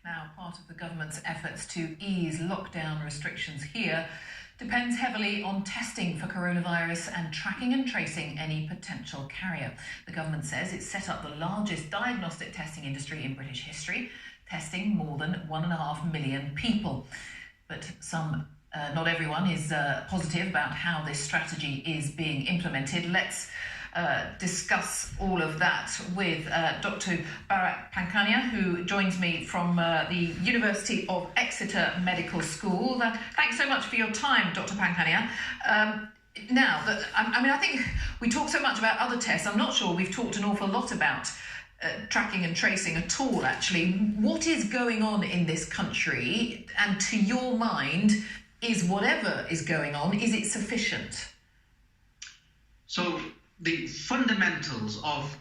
Now, part of the government's efforts to ease lockdown restrictions here depends heavily on testing for coronavirus and tracking and tracing any potential carrier. The government says it's set up the largest diagnostic testing industry in British history, testing more than 1.5 million people. But not everyone is positive about how this strategy is being implemented. Let's discuss all of that with Dr. Bharat Pankhania, who joins me from the University of Exeter Medical School. Thanks so much for your time, Dr. Pankhania. I think we talk so much about other tests. I'm not sure we've talked an awful lot about tracking and tracing at all, actually. What is going on in this country? And to your mind, is whatever is going on, is it sufficient? So the fundamentals of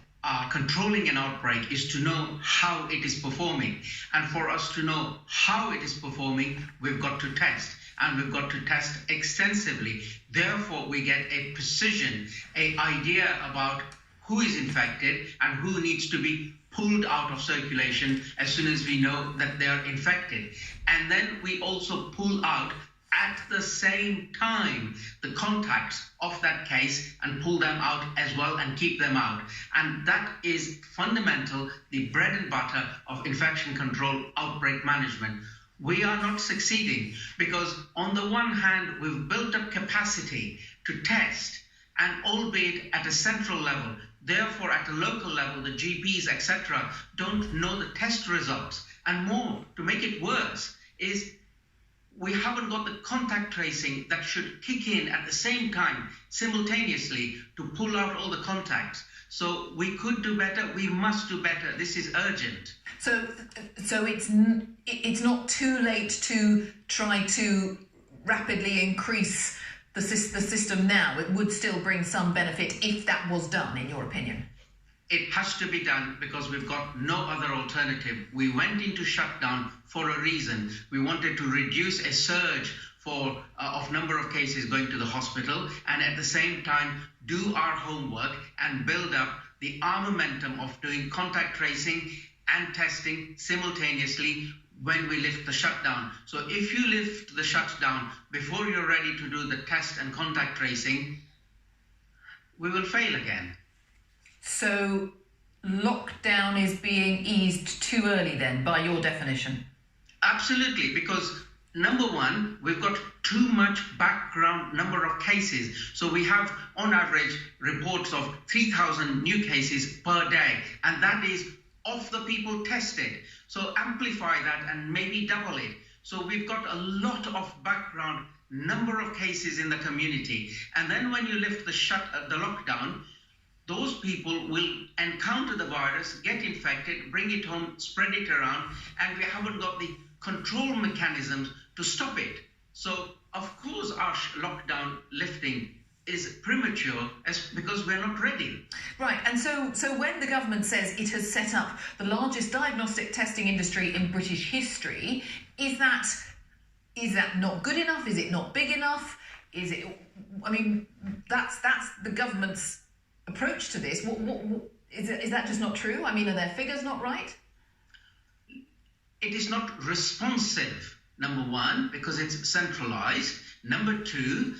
controlling an outbreak is to know how it is performing. And for us to know how it is performing, we've got to test. And we've got to test extensively. Therefore, we get a precision, an idea about who is infected and who needs to be pulled out of circulation as soon as we know that they are infected. And then we also pull out at the same time the contacts of that case and pull them out as well and keep them out. And that is fundamental, the bread and butter of infection control, outbreak management. We are not succeeding because on the one hand, we've built up capacity to test, and albeit at a central level. Therefore, at a local level, the GPs, etc., don't know the test results. And more, to make it worse, is we haven't got the contact tracing that should kick in at the same time, simultaneously, to pull out all the contacts. So we could do better. We must do better. This is urgent. So it's not too late to try to rapidly increase the system now. It would still bring some benefit if that was done, in your opinion. It has to be done because we've got no other alternative. We went into shutdown for a reason. We wanted to reduce a surge of number of cases going to the hospital, and at the same time do our homework and build up the armamentum of doing contact tracing and testing simultaneously when we lift the shutdown. So if you lift the shutdown before you're ready to do the test and contact tracing, we will fail again. So lockdown is being eased too early then, by your definition? Absolutely, because number one, we've got too much background number of cases. So we have, on average, reports of 3,000 new cases per day, and that is of the people tested. So amplify that and maybe double it. So we've got a lot of background number of cases in the community. And then when you lift the lockdown, those people will encounter the virus, get infected, bring it home, spread it around, and we haven't got the control mechanisms to stop it. So, of course, our lockdown lifting is premature because we're not ready. Right, and so when the government says it has set up the largest diagnostic testing industry in British history, is that not good enough? Is it not big enough? Is it? I mean, that's the government's approach to this. Is that just not true? I mean, are their figures not right? It is not responsive, number one, because it's centralised. Number two,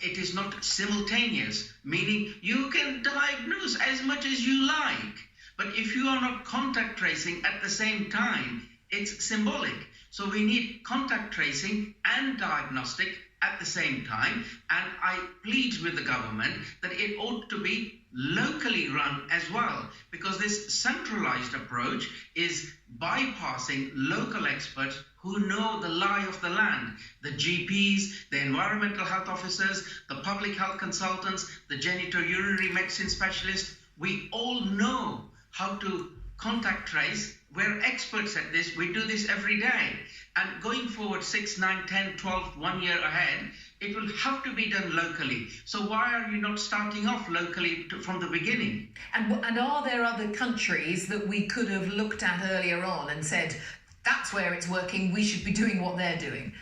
it is not simultaneous, meaning you can diagnose as much as you like. But if you are not contact tracing at the same time, it's symbolic. So we need contact tracing and diagnostic at the same time, and I plead with the government that it ought to be locally run as well, because this centralized approach is bypassing local experts who know the lie of the land. The GPs, the environmental health officers, the public health consultants, the genitourinary medicine specialists, we all know how to contact trace. We're experts at this. We do this every day. And going forward 6, 9, 10, 12, 1 year ahead, it will have to be done locally. So why are you not starting off locally from the beginning? And are there other countries that we could have looked at earlier on and said, that's where it's working, we should be doing what they're doing?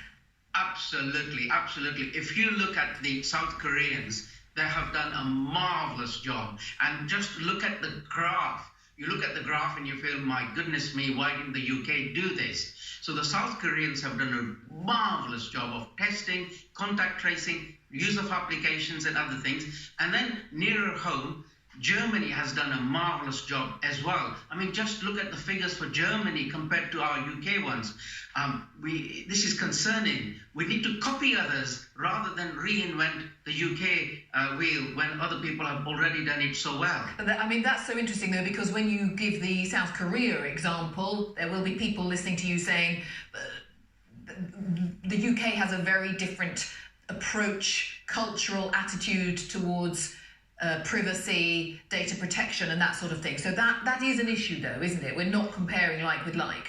Absolutely, absolutely. If you look at the South Koreans, they have done a marvelous job. And just look at the graph you look at the graph and you feel, my goodness me, why didn't the UK do this? So the South Koreans have done a marvelous job of testing, contact tracing, use of applications and other things. And then nearer home, Germany has done a marvelous job as well. I mean, just look at the figures for Germany compared to our UK ones. This is concerning. We need to copy others rather than reinvent the UK wheel when other people have already done it so well. I mean, that's so interesting, though, because when you give the South Korea example, there will be people listening to you saying the UK has a very different approach, cultural attitude towards privacy, data protection and that sort of thing. So that is an issue, though, isn't it? We're not comparing like with like.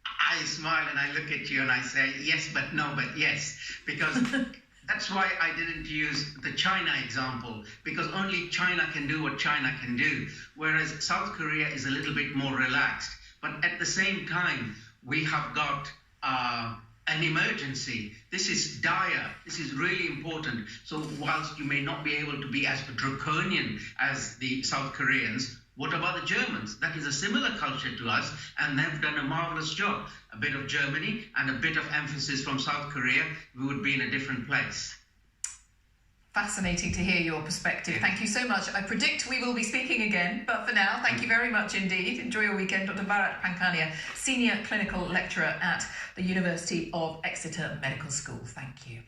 I smile and I look at you and I say, yes, but no, but yes, because that's why I didn't use the China example, because only China can do what China can do, whereas South Korea is a little bit more relaxed. But at the same time, we have got an emergency. This is dire. This is really important. So whilst you may not be able to be as draconian as the South Koreans, what about the Germans? That is a similar culture to us, and they've done a marvelous job. A bit of Germany and a bit of emphasis from South Korea, we would be in a different place. Fascinating to hear your perspective. Thank you so much. I predict we will be speaking again, but for now, thank you very much indeed. Enjoy your weekend. Dr. Bharat Pankania, Senior Clinical Lecturer at the University of Exeter Medical School. Thank you.